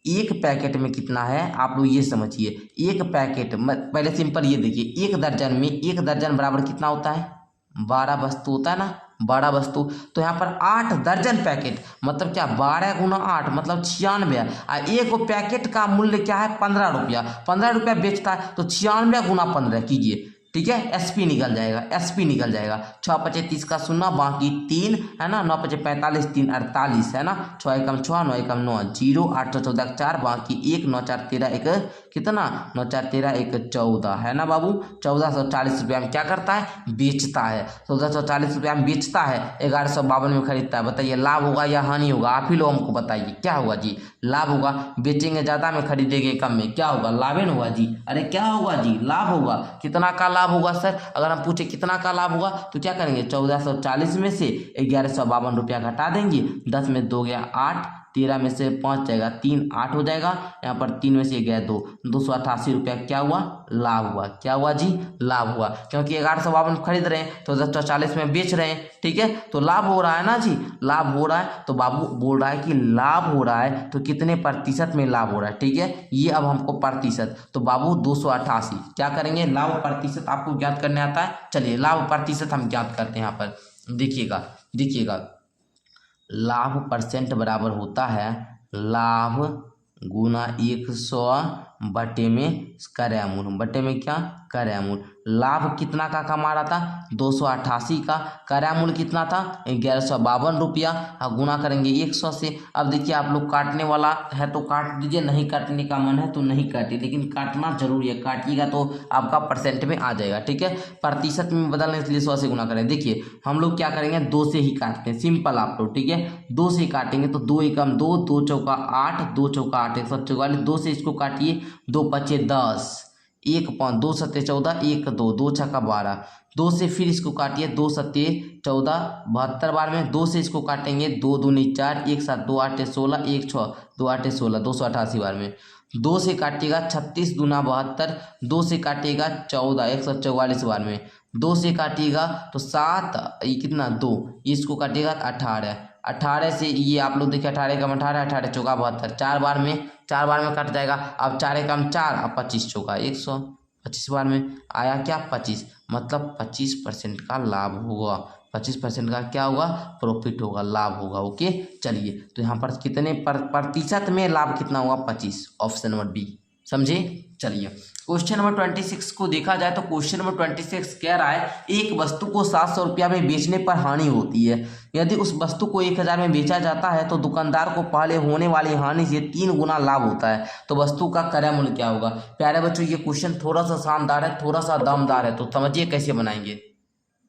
एक पैकेट में कितना है आप लोग ये समझिए, एक पैकेट पहले सिंपल ये देखिए, एक दर्जन में एक दर्जन बराबर कितना होता है, 12 वस्तु होता है ना, 12 वस्तु। तो यहाँ पर 8 दर्जन पैकेट मतलब क्या, 12 गुना 8 मतलब 96। एक पैकेट का मूल्य क्या है, 15 रुपया, 15 रुपया बेचता है, तो 96 गुना 15 कीजिए, ठीक है, एसपी निकल जाएगा, एसपी निकल जाएगा। 6 पचे 30 का 0 बाकी 3 है ना, 9 पचे 45 3 48 है ना, 6 एकम 6 9 एकम 9 0 8 14 4 बाकी 1 9 4 13 1 कितना 9 4 13 1 14 है ना बाबू। 1440 रुपया में क्या करता है, बेचता है। 1440 रुपया में बेचता है, 1152 में खरीदता है। बताइए लाभ होगा या हानि होगा, आप ही लोग हमको बताइए क्या होगा जी। लाभ होगा, बेचेंगे ज़्यादा में खरीदेंगे कम में, क्या होगा, लाभेन होगा जी। अरे क्या होगा जी, लाभ होगा। कितना का लाभ होगा सर, अगर हम पूछे कितना का लाभ होगा तो क्या करेंगे, 1440 में से 1152 रुपया घटा देंगे। 10 में 2 गया 8, 13 में से 5 जाएगा 3 8 हो जाएगा। यहाँ पर 3 में से गया 2, 288 रुपया क्या हुआ, लाभ हुआ। क्या हुआ जी, लाभ हुआ, क्योंकि 1152 खरीद रहे हैं तो 1440 में बेच रहे हैं, ठीक है, तो लाभ हो रहा है ना जी, लाभ हो रहा है। तो बाबू बोल रहा है कि लाभ हो रहा है तो कितने प्रतिशत में लाभ हो रहा है, ठीक है, ये अब हमको प्रतिशत, तो बाबू 288 क्या करेंगे, लाभ प्रतिशत आपको ज्ञात करने आता है। चलिए लाभ प्रतिशत हम ज्ञात करते हैं। यहाँ पर देखिएगा, देखिएगा लाभ परसेंट बराबर होता है लाभ गुना 100 बटे में क्रय मूल्य, बटे में क्या, क्रय मूल्य। लाभ कितना का कमा रहा था, 288 का। क्रय मूल्य कितना था, 1152 रुपया। और गुना करेंगे 100 से। अब देखिए आप लोग काटने वाला है तो काट दीजिए, नहीं काटने का मन है तो नहीं काटिए, लेकिन काटना जरूरी है, काटिएगा तो आपका परसेंट में आ जाएगा, ठीक है। प्रतिशत में बदलने के लिए 100 से गुना करें। देखिए हम लोग क्या करेंगे, 2 से ही काटते हैं, सिंपल आप लोग, ठीक है, 2 से ही काटेंगे। तो 2 एकम 2, 2 चौका 8, 2 चौका 8 144, 2 से इसको काटिए, 2 पचे 10, 1 5 2 सत्ते 14 1 2 2 छक्का 12, 2 से फिर इसको काटिए, 2 सत्ते 14 72 बार में 2 से इसको काटेंगे, 2 दूनी 4 1 7 2 8 16 1 6 2 8 16 288 बार में 2 से काटिएगा, 36 दूना 72, 2 से काटिएगा 14 144 बार में 2 से काटिएगा तो 7 ये कितना 2, इसको काटिएगा 18, 18 से ये आप लोग देखिए 18 कम 18 18 चौका 72, 4 बार में कट जाएगा। अब 4 कम 4 अब 25 चौका 125 बार में आया क्या 25, मतलब 25% का लाभ होगा। 25% का क्या होगा, प्रॉफिट होगा, लाभ होगा। ओके चलिए, तो यहाँ पर कितने प्रतिशत में लाभ कितना होगा, 25, ऑप्शन नंबर बी, समझे। चलिए क्वेश्चन नंबर 26 को देखा जाए तो क्वेश्चन नंबर 26 कह रहा है एक वस्तु को 700 रुपया में बेचने पर हानि होती है। यदि उस वस्तु को 1000 में बेचा जाता है तो दुकानदार को पहले होने वाली हानि से 3 गुना लाभ होता है, तो वस्तु का क्रय मूल्य क्या होगा। प्यारे बच्चों ये क्वेश्चन थोड़ा सा शानदार है, थोड़ा सा दमदार है, तो समझिए कैसे बनाएंगे।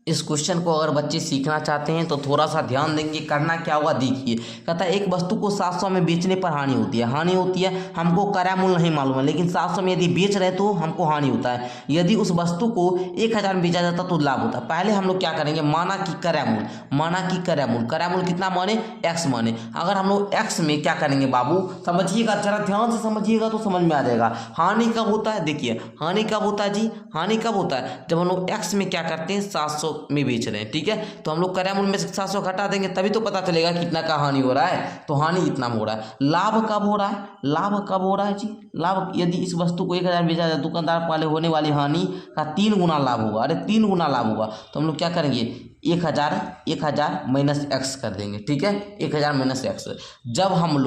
इस क्वेश्चन को अगर बच्चे सीखना चाहते हैं तो थोड़ा सा ध्यान देंगे। करना क्या होगा देखिए, कहता है एक वस्तु को 700 में बेचने पर हानि होती है। हानि होती है, हमको क्रय मूल्य नहीं मालूम है, लेकिन 700 में यदि बेच रहे तो हमको हानि होता है। यदि उस वस्तु को 1000 में बेचा जाता तो लाभ होता है। पहले हम लोग क्या करेंगे, माना कि क्रय मूल्य, माना कि क्रय मूल्य कितना माने, x माने। अगर हम लोग x में क्या करेंगे बाबू, समझिएगा जरा ध्यान से समझिएगा तो समझ में आ जाएगा। हानि कब होता है, देखिए हानि कब होता है जी, हानि कब होता है, जब हम लोग x में क्या करते हैं 700 में बेच रहे हैं, ठीक है। तो हम लोग क्रय मूल्य में से 700 घटा देंगे तभी तो पता चलेगा कितना का हानि हो रहा है, तो हानि इतना हो रहा है। लाभ कब हो रहा है, लाभ कब हो रहा है जी, लाभ यदि इस वस्तु को 1000 बेचा जाए दुकानदार वाले होने वाली हानि का 3 गुना लाभ होगा। अरे 3 गुना लाभ होगा तो हम लोग क्या करेंगे, 1000 माइनस x कर देंगे, ठीक है, 1000 माइनस x। जब हम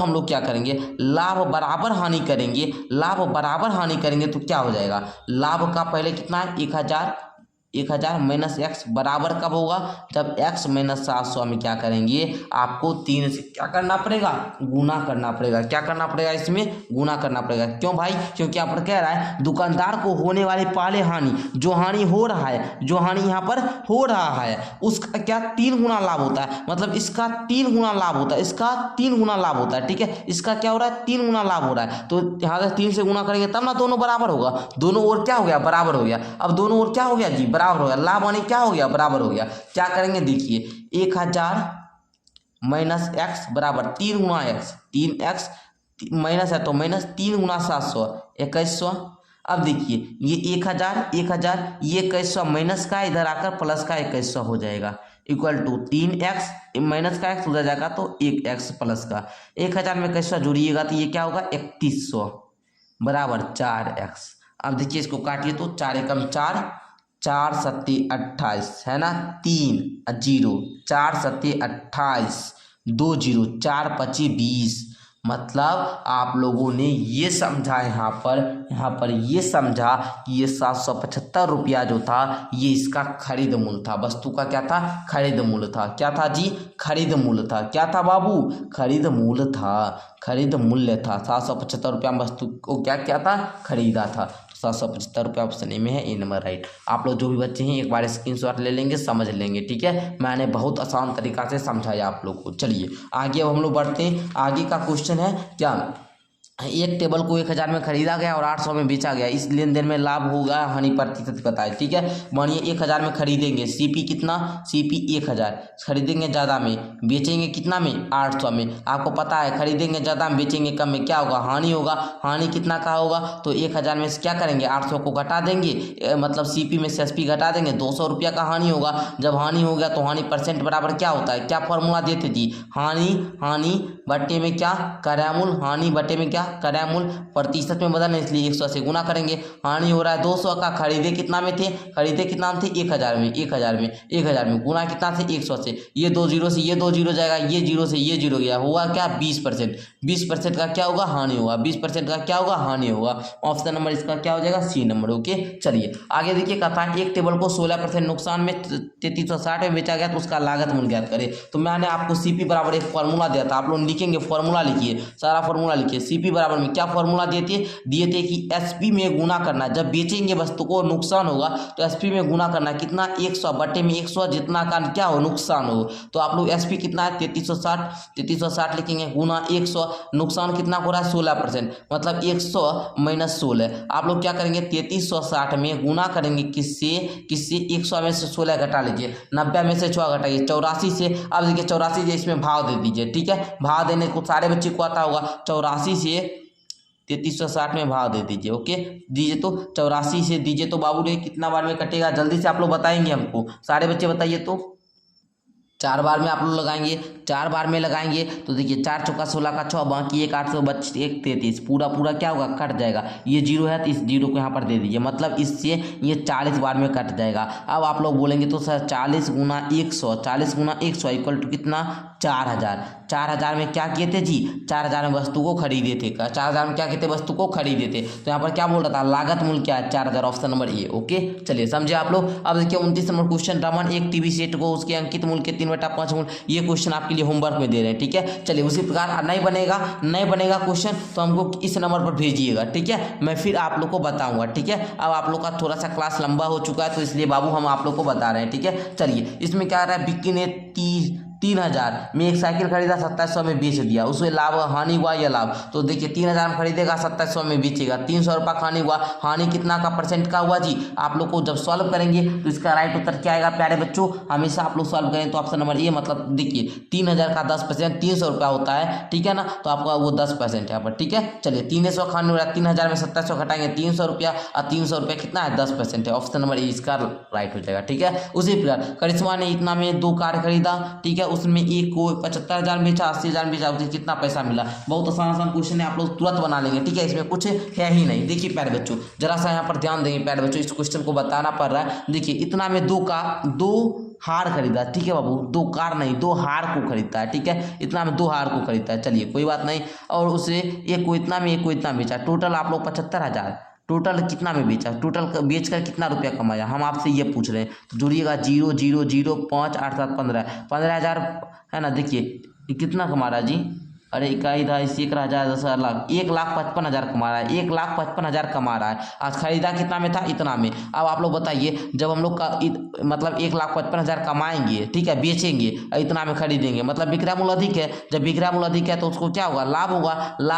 लोग क्या करेंगे, लाभ बराबर हानि करेंगे, लाभ बराबर हानि करेंगे तो क्या हो जाएगा, लाभ का पहले कितना है 1000 माइनस x बराबर कब होगा, जब x माइनस 700 में क्या करेंगे, आपको 3 से क्या करना पड़ेगा, गुना करना पड़ेगा। क्या करना पड़ेगा, इसमें गुना करना पड़ेगा। क्यों भाई, क्योंकि यहाँ पर कह रहा है दुकानदार को होने वाली पहले हानि, जो हानि हो रहा है, जो हानि यहाँ पर हो रहा है उसका क्या 3 गुना लाभ होता है, मतलब इसका 3 गुना लाभ होता है, इसका 3 गुना लाभ होता है, ठीक है। इसका क्या हो रहा है, 3 गुना लाभ हो रहा है, तो यहाँ से 3 से गुना करेंगे तब ना दोनों बराबर होगा। दोनों ओर क्या हो गया, बराबर हो गया। अब दोनों ओर क्या हो गया जी, बराबर हो गया। लाभ हानि क्या हो गया, बराबर हो गया। क्या करेंगे देखिए, 1000 माइनस x बराबर 3 गुना x, 3x माइनस है तो माइनस 3 गुना 700 2100। अब देखिए ये 1000 ये 2100 माइनस का इधर आकर प्लस का 2100 हो जाएगा, इक्वल टू 3x माइनस का x उधर जाएगा तो 1x प्लस का 1000 में 2100 जोड़िएगा तो ये क्या होगा 3100 बराबर 4x। अब देखिए इसको काटिए तो 4 एकम 4, 4 सत्ती 28 है ना, 3 0, 4 सत्ती 28, 2 0, 4 25 20, मतलब आप लोगों ने ये समझा यहाँ पर ये समझा कि ये 775 रुपया जो था ये इसका खरीद मूल्य था। वस्तु का क्या था? खरीद मूल्य था। क्या था जी? खरीद मूल्य था। क्या था बाबू? खरीद मूल्य था। खरीद मूल्य था। 775 रुपया में वस्तु को क्या क्या था? खरीदा था। 775 रुपया ऑप्शन ए में है, ए नंबर राइट। आप लोग जो भी बच्चे हैं एक बार स्क्रीनशॉट ले लेंगे, समझ लेंगे, ठीक है। मैंने बहुत आसान तरीका से समझाया आप लोग को। चलिए आगे अब हम लोग बढ़ते हैं। आगे का क्वेश्चन है क्या? एक टेबल को 1000 में खरीदा गया और 800 में बेचा गया। इस लेन देन में लाभ होगा हानि प्रतिशत बताए, ठीक है। मानिए 1000 में खरीदेंगे, सीपी कितना? सीपी 1000 खरीदेंगे ज़्यादा में, बेचेंगे कितना में? 800 में। आपको पता है खरीदेंगे ज़्यादा में, बेचेंगे कम में, क्या होगा? हानि होगा। हानि कितना का होगा? तो 1000 में से क्या करेंगे? 800 को घटा देंगे, मतलब सीपी में से एसपी घटा देंगे, 200 रुपया का हानि होगा। जब हानि हो गया तो हानि परसेंट बराबर क्या होता है? क्या फॉर्मूला देते जी? हानि बट्टे में क्या? क्रयमूल्य। हानि बट्टे में क्या? क्रयमूल्य। प्रतिशत में बदलना, इसलिए 100 से गुना करेंगे। हानि हो रहा है 200 का, खरीदे कितना में थे? खरीदे कितना में थे? 1000 में। 1000 में गुना कितना से? 100 से। ये 2 जीरो से ये 2 जीरो जाएगा, ये जीरो से ये जीरो गया, हुआ क्या? 20%। 20% का क्या होगा? हानि होगा। 20% का क्या होगा? हानि होगा। ऑप्शन नंबर इसका क्या हो जाएगा? सी नंबर। ओके चलिए आगे देखिए, कहता है एक टेबल को 16% नुकसान में 3360 में बेचा गया तो उसका लागत मूल्य ज्ञात करें। तो मैंने आपको सीपी बराबर एक फॉर्मूला दिया था, आप लोग लिखेंगे, फॉर्मूला लिखिए, सारा फॉर्मूला लिखिए। सीपी बराबर में क्या फॉर्मूला दिए थे कि एसपी में गुना करना। जब बेचेंगे वस्तु को नुकसान होगा तो एसपी में गुना करना, कितना? 100 बटे में 100, जितना का क्या हो? नुकसान हो। तो आप लोग एसपी कितना है? 3360 लिखेंगे, गुना 100, नुकसान कितना हो रहा है? 16%, मतलब 100 माइनस 16। आप लोग क्या करेंगे? 3360 में गुना करेंगे किससे? 100 में से 16 घटा लीजिए, 90 में से 6 घटाइए, 84 से। अब देखिए 84 से इसमें भाव दे दीजिए, ठीक है। भाव देने को सारे बच्चे को आता होगा। 84 से 3360 में भाव दे दीजिए। ओके दीजिए, तो 84 से दीजिए तो बाबू रे कितना बार में कटेगा? जल्दी से आप लोग बताएंगे हमको, सारे बच्चे बताइए। तो 4 बार में आप लोग लगाएंगे, 4 बार में लगाएंगे तो देखिए 4 चौका 16 का 6, बाकी 1 800 बच 1 33, पूरा क्या होगा? कट जाएगा। ये जीरो है तो इस जीरो को यहाँ पर दे दीजिए, मतलब इससे ये 40 बार में कट जाएगा। अब आप लोग बोलेंगे तो सर 40 गुना 100, 40 गुना 100 इक्वल टू कितना? 4000। 4000 में क्या किए थे जी? 4000 में वस्तु को खरीदे थे। 4000 में क्या किए थे? वस्तु को खरीदे थे। तो यहाँ पर क्या बोल रहा था? लागत मूल्य क्या है? 4000, ऑप्शन नंबर ए। ओके चलिए समझे आप लोग। अब देखिए 29 नंबर क्वेश्चन, रमन एक टीवी सेट को उसके अंकित मूल्य के 3/5 मूल्य, ये क्वेश्चन आपके लिए होमवर्क में दे रहे हैं, ठीक है। चलिए उसी प्रकार नहीं बनेगा क्वेश्चन तो हमको इस नंबर पर भेजिएगा, ठीक है। मैं फिर आप लोग को बताऊंगा, ठीक है। अब आप लोग का थोड़ा सा क्लास लंबा हो चुका है तो इसलिए बाबू हम आप लोग को बता रहे हैं, ठीक है। चलिए इसमें क्या आ रहा है? विक्की ने 3000 में एक साइकिल खरीदा, 2700 में बेच दिया, उसमें लाभ हानि हुआ या लाभ? तो देखिए 3000 में खरीदेगा, 2700 में बेचेगा, 300 रुपये का हानि हुआ। हानि कितना का परसेंट का हुआ जी? आप लोग को जब सॉल्व करेंगे तो इसका राइट उत्तर क्या आएगा प्यारे बच्चों? हमेशा आप लोग सॉल्व करें तो ऑप्शन नंबर ए, मतलब देखिए 3000 का 10% 300 रुपया होता है, ठीक है ना। तो आपका वो 10% यहाँ पर, ठीक है। चलिए 300 का हानि हो रहा है, 3000 में 2700 घटाएंगे 300 रुपया, और 300 रुपया कितना है? 10% है। ऑप्शन नंबर ए इसका राइट हो जाएगा, ठीक है। उसी प्रकार करिश्मा ने इतना में 2 कार खरीदा, ठीक है, उसमें एक को 75,000 बेचा, 80,000 बेचा, उसे कितना पैसा मिला? बहुत आसान क्वेश्चन है, आप लोग तुरंत बना लेंगे, ठीक है। इसमें कुछ है ही नहीं। देखिए प्यारे बच्चों जरा सा यहाँ पर ध्यान देंगे प्यारे बच्चों, इस क्वेश्चन को बताना पड़ रहा है। देखिए इतना में 2 हार खरीदा, ठीक है बाबू, 2 कार नहीं 2 हार को खरीदता है, ठीक है। इतना में 2 हार को खरीदता है, चलिए कोई बात नहीं। और उसे एक को इतना में एक को इतना बेचा, टोटल आप लोग 75,000, टोटल कितना में बेचा? टोटल बेचकर कितना रुपया कमाया? हम आपसे ये पूछ रहे हैं। तो जुड़िएगा 0 0 0 5 8 7 15,000 है ना। देखिए कितना कमा रहा है जी? अरे इकाई था इसी 1,000 10 लाख 1,55,000 कमा रहा है, 1,55,000 कमा रहा है। आज खरीदा कितना में था? इतना में। अब आप लोग बताइए जब हम लोग का मतलब 1,55,000 कमाएंगे, ठीक है, बेचेंगे, इतना में खरीदेंगे, मतलब विक्रय मूल्य अधिक है। जब विक्रय मूल्य अधिक है तो उसको क्या होगा? लाभ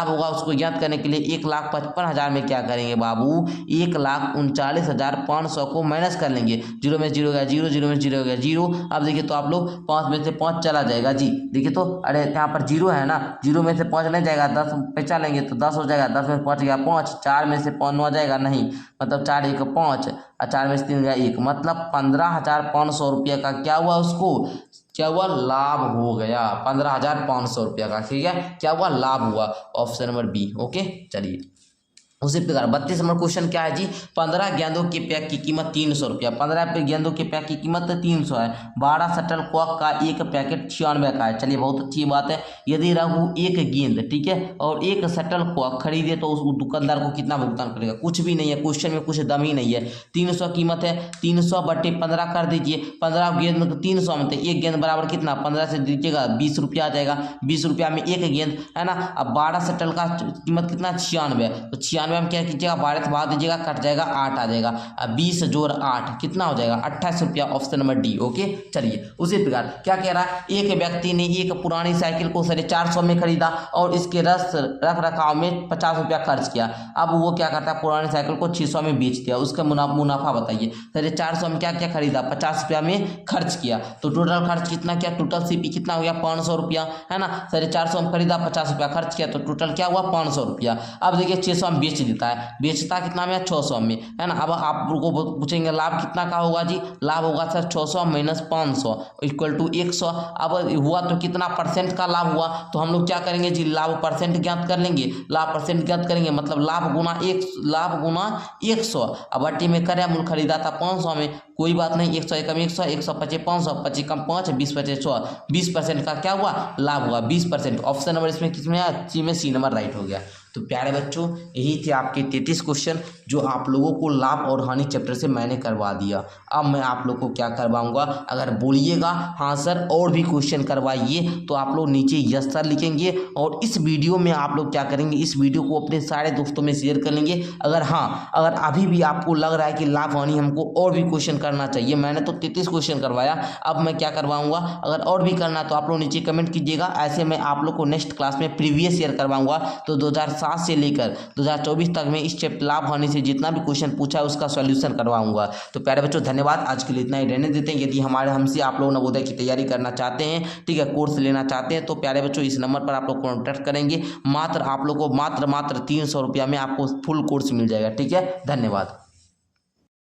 होगा। उसको ज्ञात करने के लिए 1,55,000 में क्या करेंगे बाबू? 1,39,500 को माइनस कर लेंगे। 0 में 0 गया 0, 0 में 0 गया 0। अब देखिए तो आप लोग 5 में से 5 चला जाएगा जी। देखिए तो अरे यहाँ पर 0 है ना, 0 में से 5 नहीं जाएगा, 10 बचा लेंगे तो 10 हो जाएगा, 10 में 5 गया 5, 4 में से 5 9 जाएगा नहीं, मतलब 4 1 5, और 4 में से 3 गया 1, मतलब 15,500 रुपये का क्या हुआ? उसको क्या हुआ? लाभ हो गया 15,500 रुपये का, ठीक है। क्या हुआ? लाभ हुआ। Option number B. ओके चलिए उसी प्रकार 32 नंबर क्वेश्चन क्या है जी, 15 गेंदों के पैक की कीमत 300 रुपया। 15 गेंदों के पैक की कीमत 300 है। 12 शटल कॉक का एक पैकेट 96 का है। चलिए बहुत अच्छी बात है। यदि रघु एक गेंद, ठीक है, और एक शटल कॉक खरीदे तो उस दुकानदार को कितना भुगतान करेगा? कुछ भी नहीं है, क्वेश्चन में कुछ दम ही नहीं है। 300 कीमत है, 300/15 कर दीजिए। 15 गेंद 300 में, तो एक गेंद बराबर कितना, 15 से दीजिएगा 20 रुपया आ जाएगा। 20 रुपया में एक गेंद है ना। अब 12 शटल का कीमत कितना, 96, तो 96 में क्या कीजिएगा, 12 से भाग दीजिएगा, कट जाएगा, 8 आ जाएगा। अब 20 जोड़ 8 कितना हो जाएगा, 28 रुपया, ऑप्शन नंबर डी। ओके, चलिए उसी प्रकार क्या कह रहा है, एक व्यक्ति ने एक पुरानी साइकिल को 450 में खरीदा और इसके रख रखाव में 50 रुपया खर्च किया। अब वो क्या करता है, पुरानी साइकिल को 600 में बेच दिया। उसका मुनाफा बताइए। 450 में क्या क्या खरीदा, 50 रुपया में खर्च किया, तो टोटल खर्च कितना किया, टोटल सीपी कितना हो गया, 500 रुपया, है ना। 450 में खरीदा, 50 रुपया खर्च किया, तो टोटल क्या हुआ, 500 रुपया। अब देखिए 600 में बेच देता है, बेचता कितना में, 600 में, है ना। अब आप लोगों को पूछेंगे लाभ कितना का होगा जी, लाभ होगा सर 600 - 500 = 100। अब हुआ तो कितना परसेंट का लाभ हुआ, तो हम लोग क्या करेंगे जी, लाभ परसेंट ज्ञात कर लेंगे। लाभ परसेंट ज्ञात करेंगे मतलब लाभ गुना 100। अब बट्टी में करे मूल खरीदा था 500 में, कोई बात नहीं, 100 एकम 100, 100 पचे 500, 25 कम 5, 20 पचे 100, 20% का क्या हुआ, लाभ हुआ 20%। ऑप्शन नंबर इसमें किसमें है, सी नंबर राइट हो गया। तो प्यारे बच्चों, यही थे आपके 33 क्वेश्चन जो आप लोगों को लाभ और हानि चैप्टर से मैंने करवा दिया। अब मैं आप लोग को क्या करवाऊंगा, अगर बोलिएगा हाँ सर और भी क्वेश्चन करवाइए, तो आप लोग नीचे यस सर लिखेंगे और इस वीडियो में आप लोग क्या करेंगे, इस वीडियो को अपने सारे दोस्तों में शेयर कर लेंगे। अगर अभी भी आपको लग रहा है कि लाभ हानि हमको और भी क्वेश्चन करना चाहिए, मैंने तो 33 क्वेश्चन करवाया, अब मैं क्या करवाऊंगा, अगर और भी करना तो आप लोग नीचे कमेंट कीजिएगा। ऐसे मैं आप लोग को नेक्स्ट क्लास में प्रीवियस ईयर करवाऊंगा। तो 2007 से लेकर 2024 तक में इस चैप्टर लाभ हानि से जितना भी क्वेश्चन पूछा है उसका सॉल्यूशन करवाऊंगा। तो प्यारे बच्चों धन्यवाद, आज के लिए इतना ही रहने देते हैं। यदि हमसे आप लोग नवोदय की तैयारी करना चाहते हैं, ठीक है, कोर्स लेना चाहते हैं, तो प्यारे बच्चों इस नंबर पर आप लोग कॉन्टैक्ट करेंगे। आप लोग को मात्र 300 रुपया में आपको फुल कोर्स मिल जाएगा। ठीक है, धन्यवाद।